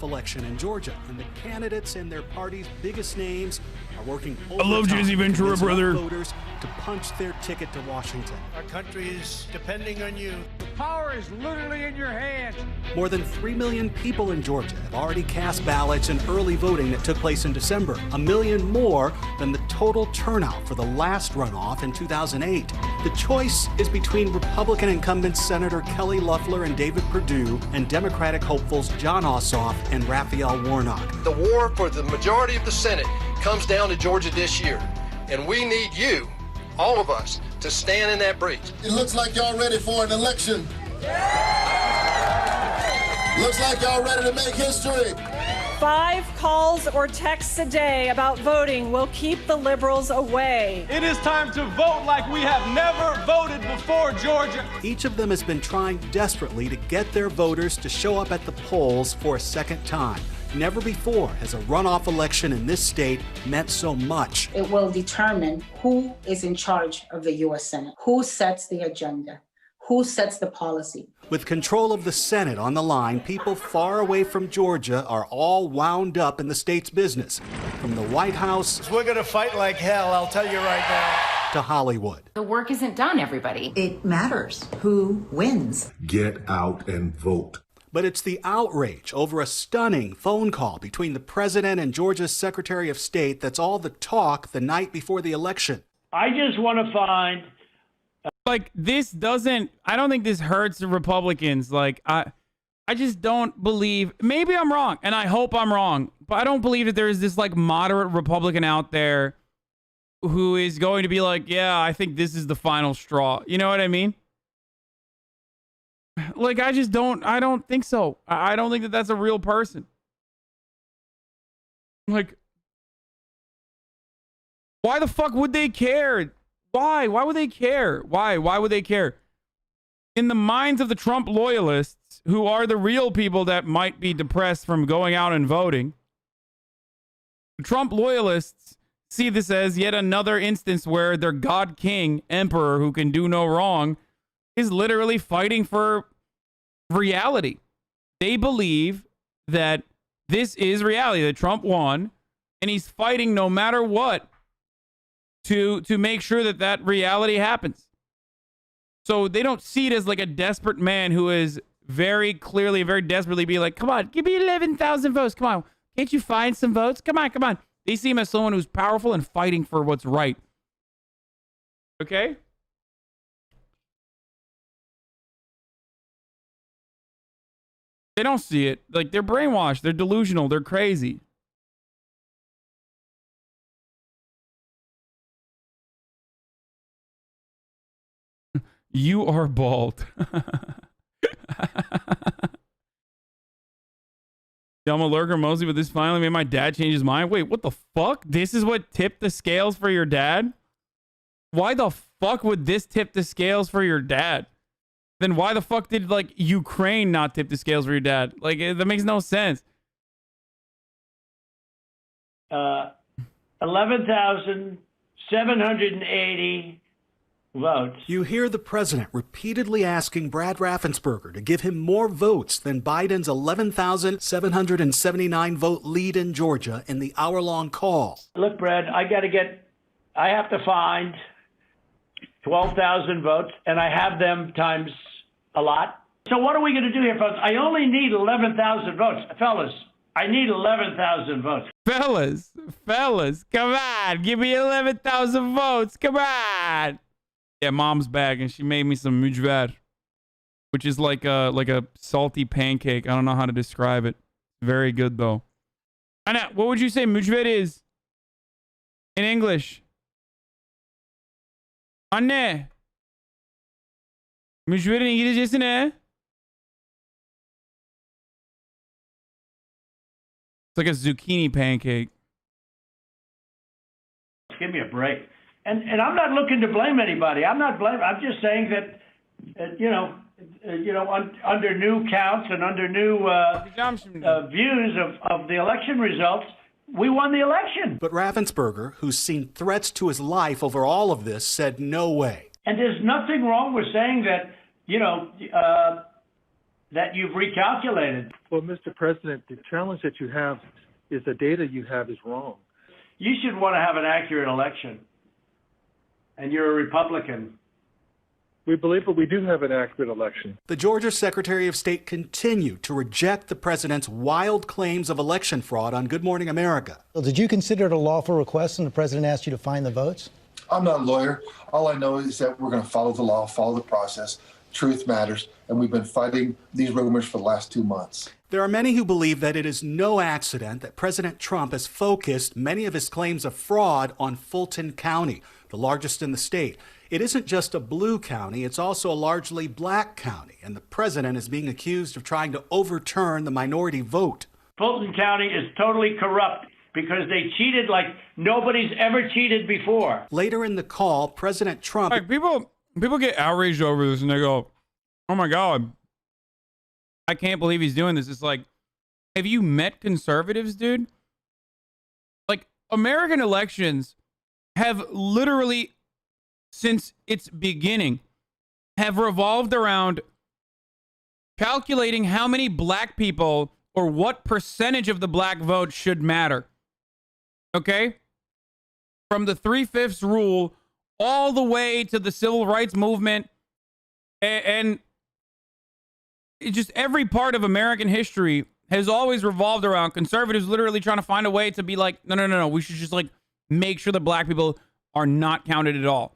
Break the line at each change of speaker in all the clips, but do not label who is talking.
election in Georgia, and the candidates and their party's biggest names are working
I love Jesse Ventura, brother.
Voters to punch their ticket to Washington.
Our country is depending on you.
The power is literally in your hands.
More than 3 million people in Georgia have already cast ballots in early voting that took place in December, 1 million more than the total turnout for the last runoff in 2008. The choice is between Republican incumbents Senator Kelly Loeffler and David Perdue and Democratic hopefuls John Ossoff and Raphael Warnock.
The war for the majority of the Senate comes down to Georgia this year, and we need you, all of us, to stand in that breach.
It looks like y'all ready for an election. Looks like y'all ready to make history.
5 calls or texts a day about voting will keep the liberals away.
It is time to vote like we have never voted before, Georgia.
Each of them has been trying desperately to get their voters to show up at the polls for a second time. Never before has a runoff election in this state meant so much.
It will determine who is in charge of the U.S. Senate, who sets the agenda, who sets the policy.
With control of the Senate on the line, people far away from Georgia are all wound up in the state's business. From the White House,
We're going to fight like hell, I'll tell you right now.
to Hollywood.
The work isn't done, everybody.
It matters who wins.
Get out and vote.
But it's the outrage over a stunning phone call between the president and Georgia's Secretary of State that's all the talk the night before the election.
I just want to find.
Like, this doesn't, I don't think this hurts the Republicans. Like, I just don't believe, maybe I'm wrong, and I hope I'm wrong, but I don't believe that there is this, like, moderate Republican out there who is going to be like, yeah, I think this is the final straw. You know what I mean? Like, I don't think so. I don't think that that's a real person. Like, why the fuck would they care? Why? Why would they care? Why? Why would they care? In the minds of the Trump loyalists, who are the real people that might be depressed from going out and voting, the Trump loyalists see this as yet another instance where their God King, Emperor, who can do no wrong, is literally fighting for reality. They believe that this is reality, that Trump won, and he's fighting no matter what to make sure that that reality happens. So they don't see it as like a desperate man who is very clearly, very desperately be like, come on, give me 11,000 votes. Come on. Can't you find some votes? Come on, come on. They see him as someone who's powerful and fighting for what's right. Okay? They don't see it. Like, they're brainwashed. They're delusional. They're crazy. You are bald. Delma Lurker Mosley, but this finally made my dad change his mind. Wait, what the fuck? This is what tipped the scales for your dad? Why the fuck would this tip the scales for your dad? Then why the fuck did, like, Ukraine not tip the scales for your dad? Like, that makes no sense.
11,780 votes.
You hear the president repeatedly asking Brad Raffensperger to give him more votes than Biden's 11,779 vote lead in Georgia in the hour-long call.
Look, Brad, I have to find 12,000 votes, and I have them times a lot. So what are we going to do here, folks? I only need 11,000 votes. Fellas, I need 11,000 votes.
Fellas, come on. Give me 11,000 votes. Come on. Yeah, mom's back, and she made me some mujver, which is like a salty pancake. I don't know how to describe it. Very good, though. Anna, what would you say mujver is in English? Anne. Mujver'in İngilizcesi ne? It's like a zucchini pancake.
Give me a break. And I'm not looking to blame anybody. I'm just saying that, under new counts and under new views of the election results, we won the election.
But Raffensperger, who's seen threats to his life over all of this, said no way.
And there's nothing wrong with saying that, that you've recalculated.
Well, Mr. President, the challenge that you have is the data you have is wrong.
You should want to have an accurate election. And you're a Republican.
We believe that we do have an accurate election.
The Georgia Secretary of State continued to reject the president's wild claims of election fraud on Good Morning America.
Well, did you consider it a lawful request when the president asked you to find the votes?
I'm not a lawyer. All I know is that we're going to follow the law, follow the process. Truth matters, and we've been fighting these rumors for the last 2 months.
There are many who believe that it is no accident that President Trump has focused many of his claims of fraud on Fulton County, the largest in the state. It isn't just a blue county, it's also a largely black county, and the president is being accused of trying to overturn the minority vote.
Fulton County is totally corrupt because they cheated like nobody's ever cheated before.
Later in the call, President Trump...
Like people get outraged over this and they go, oh my God, I can't believe he's doing this. It's like, have you met conservatives, dude? Like, American elections have literally, since its beginning, have revolved around calculating how many black people or what percentage of the black vote should matter. Okay? From the 3/5 rule all the way to the civil rights movement and it just every part of American history has always revolved around conservatives literally trying to find a way to be like, no, we should just like make sure that black people are not counted at all.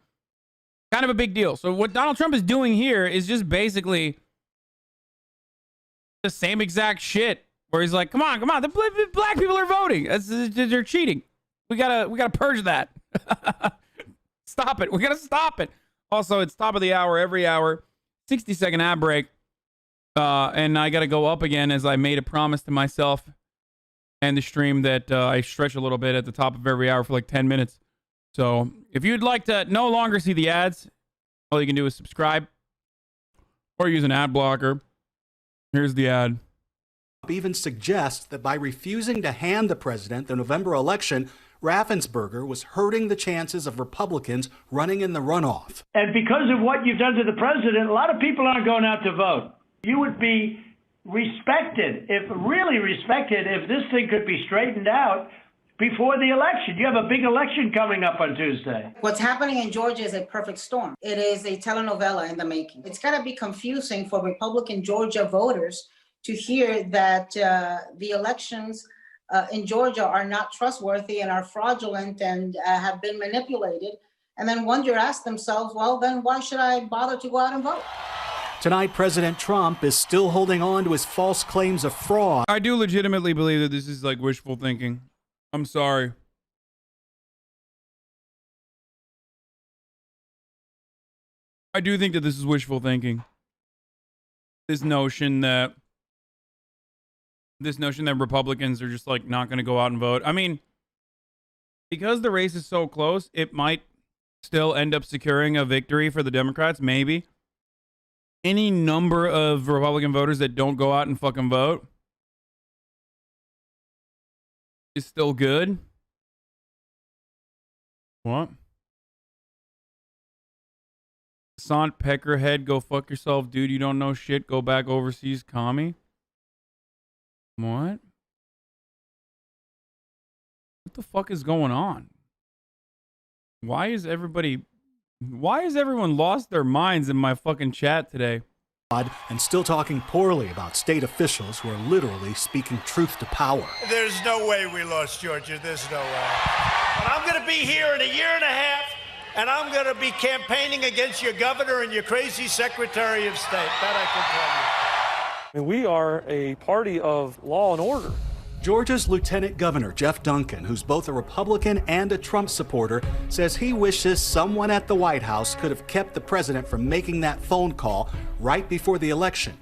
Kind of a big deal. So what Donald Trump is doing here is just basically the same exact shit where he's like, come on, the black people are voting. They're cheating. We gotta purge that. Stop it. We gotta stop it. Also, it's top of the hour every hour. 60-second ad break. And I gotta go up again as I made a promise to myself and the stream that I stretch a little bit at the top of every hour for like 10 minutes. So if you'd like to no longer see the ads, all you can do is subscribe or use an ad blocker. Here's the ad.
Even suggests that by refusing to hand the president the November election, Raffensperger was hurting the chances of Republicans running in the runoff.
And because of what you've done to the president, a lot of people aren't going out to vote. You would be respected, really respected, if this thing could be straightened out before the election. You have a big election coming up on Tuesday.
What's happening in Georgia is a perfect storm. It is a telenovela in the making. It's got to be confusing for Republican Georgia voters to hear that the elections in Georgia are not trustworthy and are fraudulent and have been manipulated. And then wonder, ask themselves, well, then why should I bother to go out and vote?
Tonight, President Trump is still holding on to his false claims of fraud.
I do legitimately believe that this is like wishful thinking. I'm sorry. I do think that this is wishful thinking. This notion that Republicans are just like not going to go out and vote. I mean, because the race is so close, it might still end up securing a victory for the Democrats, maybe. Any number of Republican voters that don't go out and fucking vote is still good. What? Hasan Peckerhead, go fuck yourself, dude. You don't know shit. Go back overseas, commie. What? What the fuck is going on? Why is everyone lost their minds in my fucking chat today?
And still talking poorly about state officials who are literally speaking truth to power.
There's no way we lost Georgia. There's no way. But I'm going to be here in a year and a half, and I'm going to be campaigning against your governor and your crazy Secretary of State. That I can tell you.
I mean, we are a party of law and order.
Georgia's Lieutenant Governor Jeff Duncan, who's both a Republican and a Trump supporter, says he wishes someone at the White House could have kept the president from making that phone call right before the election.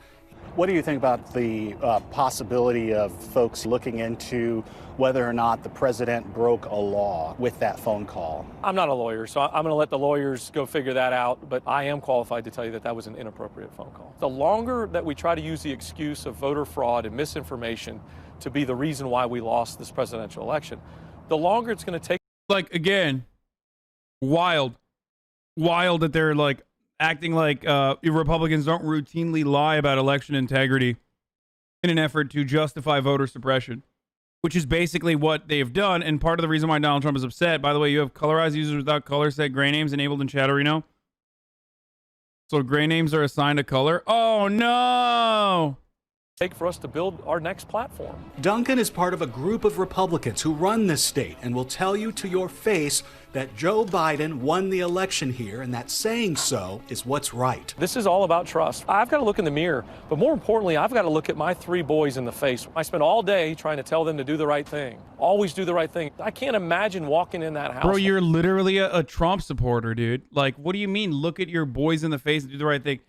What do you think about the possibility of folks looking into whether or not the president broke a law with that phone call?
I'm not a lawyer, so I'm going to let the lawyers go figure that out, but I am qualified to tell you that that was an inappropriate phone call. The longer that we try to use the excuse of voter fraud and misinformation to be the reason why we lost this presidential election, the longer it's going to take.
Like, again, wild that they're like acting like Republicans don't routinely lie about election integrity in an effort to justify voter suppression, which is basically what they've done. And part of the reason why Donald Trump is upset, by the way, you have colorized users without color set gray names enabled in Chatterino. So gray names are assigned a color. Oh, no.
For us to build our next platform.
Duncan is part of a group of Republicans who run this state and will tell you to your face that Joe Biden won the election here and that saying so is what's right.
This is all about trust. I've got to look in the mirror, but more importantly, I've got to look at my 3 boys in the face. I spend all day trying to tell them to do the right thing. Always do the right thing. I can't imagine walking in that house.
Bro, you're literally a Trump supporter, dude. Like, what do you mean look at your boys in the face and do the right thing?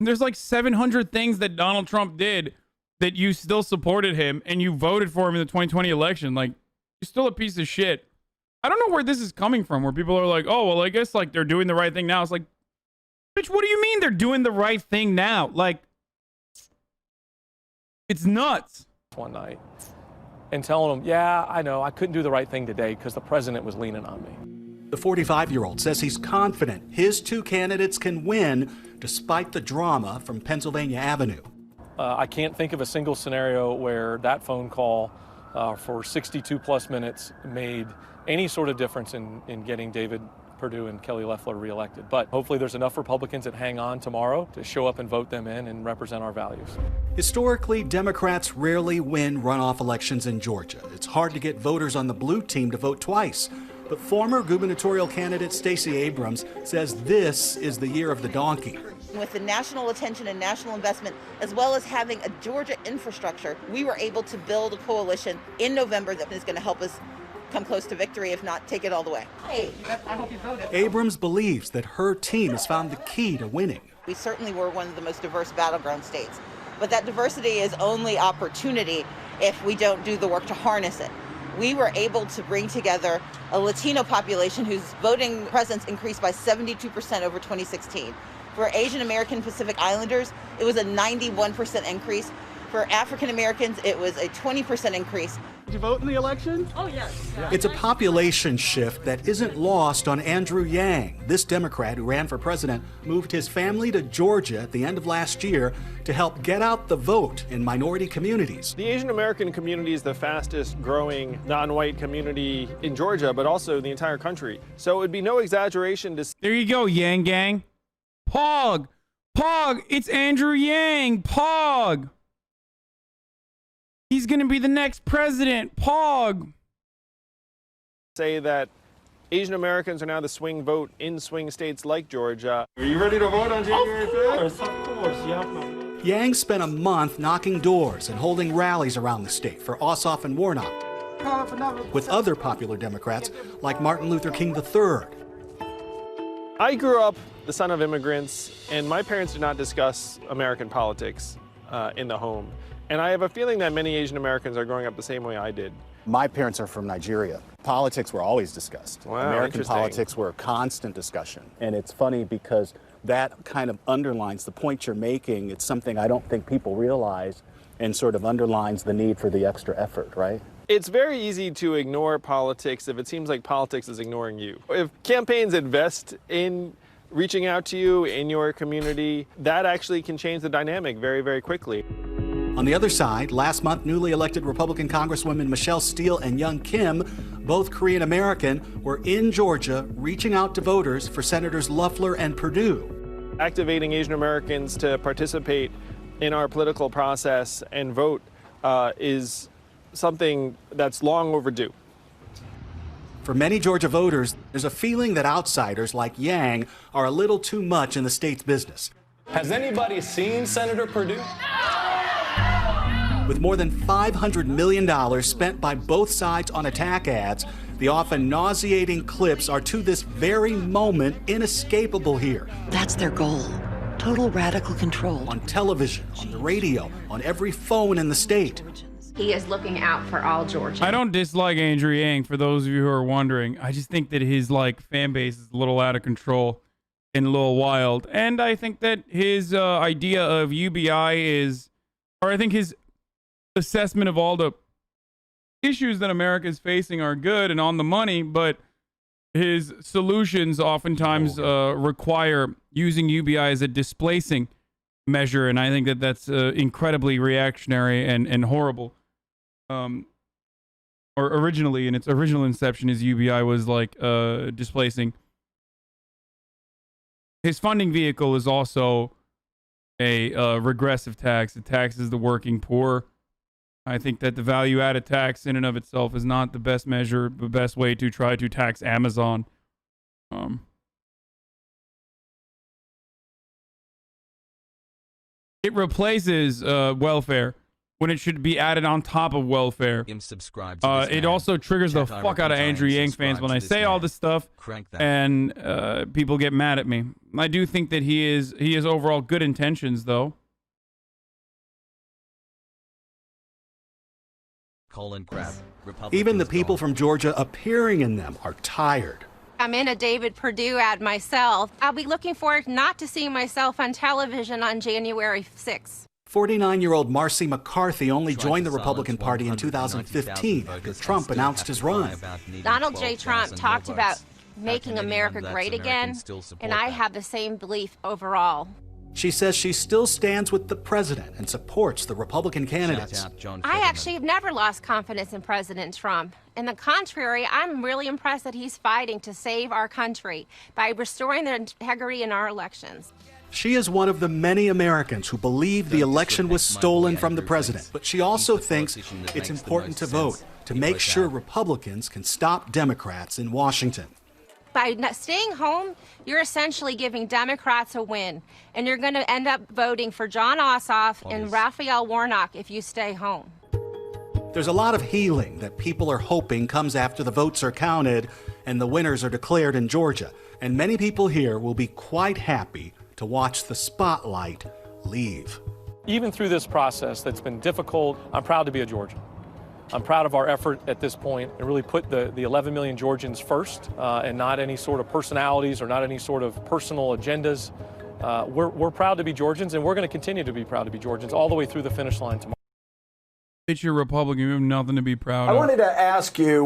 There's like 700 things that Donald Trump did that you still supported him and you voted for him in the 2020 election. Like, you're still a piece of shit. I don't know where this is coming from, where people are like, oh, well, I guess like they're doing the right thing now. It's like, bitch, what do you mean they're doing the right thing now? Like, it's nuts.
One night and telling them, yeah, I know I couldn't do the right thing today because the president was leaning on me.
The 45-year-old says he's confident his 2 candidates can win despite the drama from Pennsylvania Avenue.
I can't think of a single scenario where that phone call for 62 plus minutes made any sort of difference in getting David Perdue and Kelly Loeffler reelected. But hopefully there's enough Republicans that hang on tomorrow to show up and vote them in and represent our values.
Historically, Democrats rarely win runoff elections in Georgia. It's hard to get voters on the blue team to vote twice. But former gubernatorial candidate Stacey Abrams says this is the year of the donkey.
With the national attention and national investment, as well as having a Georgia infrastructure, we were able to build a coalition in November that is going to help us come close to victory, if not take it all the way. Hey, I hope you voted.
Abrams believes that her team has found the key to winning.
We certainly were one of the most diverse battleground states, but that diversity is only opportunity if we don't do the work to harness it. We were able to bring together a Latino population whose voting presence increased by 72% over 2016. For Asian American Pacific Islanders, it was a 91% increase. For African Americans, it was a 20% increase.
Did you vote in the election?
Oh, yes.
It's a population shift that isn't lost on Andrew Yang. This Democrat who ran for president moved his family to Georgia at the end of last year to help get out the vote in minority communities.
The Asian American community is the fastest growing non-white community in Georgia, but also the entire country. So it would be no exaggeration to...
There you go, Yang Gang. Pog! Pog! It's Andrew Yang! Pog! He's going to be the next president. Pog!
Say that Asian Americans are now the swing vote in swing states like Georgia. Are you ready to vote on January 5th? Of course, yeah.
Yang spent a month knocking doors and holding rallies around the state for Ossoff and Warnock with other popular Democrats like Martin Luther King III.
I grew up the son of immigrants, and my parents did not discuss American politics in the home. And I have a feeling that many Asian Americans are growing up the same way I did.
My parents are from Nigeria. Politics were always discussed.
Wow,
American politics were a constant discussion. And it's funny because that kind of underlines the point you're making. It's something I don't think people realize and sort of underlines the need for the extra effort, right?
It's very easy to ignore politics if it seems like politics is ignoring you. If campaigns invest in reaching out to you in your community, that actually can change the dynamic very, very quickly.
On the other side, last month, newly elected Republican Congresswomen Michelle Steele and Young Kim, both Korean American, were in Georgia reaching out to voters for Senators Loeffler and Perdue.
Activating Asian Americans to participate in our political process and vote is something that's long overdue.
For many Georgia voters, there's a feeling that outsiders like Yang are a little too much in the state's business.
Has anybody seen Senator Perdue?
With more than $500 million spent by both sides on attack ads, the often nauseating clips are to this very moment inescapable here.
That's their goal. Total radical control.
On television, on the radio, on every phone in the state.
He is looking out for all Georgians.
I don't dislike Andrew Yang, for those of you who are wondering. I just think that his fan base is a little out of control and a little wild. And I think that his idea of UBI is, or I think his assessment of all the issues that America is facing are good and on the money, but his solutions oftentimes require using UBI as a displacing measure, and I think that that's incredibly reactionary and horrible. Or originally, in its original inception, his UBI was like displacing. His funding vehicle is also a regressive tax. It taxes the working poor. I think that the value-added tax in and of itself is not the best measure, the best way to try to tax Amazon. It replaces welfare when it should be added on top of welfare. It also triggers the fuck out of Andrew Yang fans when I say all this stuff, and people get mad at me. I do think that he has overall good intentions, though.
Even the people from Georgia appearing in them are tired.
I'm in a David Perdue ad myself. I'll be looking forward not to seeing myself on television on January 6th.
49-year-old Marcy McCarthy only joined the Republican Party in 2015 after Trump announced his run.
Donald J. Trump talked about making America great again, and I have the same belief overall.
She says she still stands with the president and supports the Republican candidates.
I actually have never lost confidence in President Trump. On the contrary, I'm really impressed that he's fighting to save our country by restoring the integrity in our elections.
She is one of the many Americans who believe the election was stolen from the president, but she also thinks it's important to vote to make sure Republicans can stop Democrats in Washington.
By staying home, you're essentially giving Democrats a win, and you're going to end up voting for John Ossoff and Raphael Warnock if you stay home.
There's a lot of healing that people are hoping comes after the votes are counted and the winners are declared in Georgia, and many people here will be quite happy to watch the spotlight leave.
Even through this process that's been difficult, I'm proud to be a Georgian. I'm proud of our effort at this point and really put the 11 million Georgians first and not any sort of personalities or not any sort of personal agendas. We're proud to be Georgians, and we're going to continue to be proud to be Georgians all the way through the finish line tomorrow.
It's your Republican. You have nothing to be proud of.
I wanted to ask you,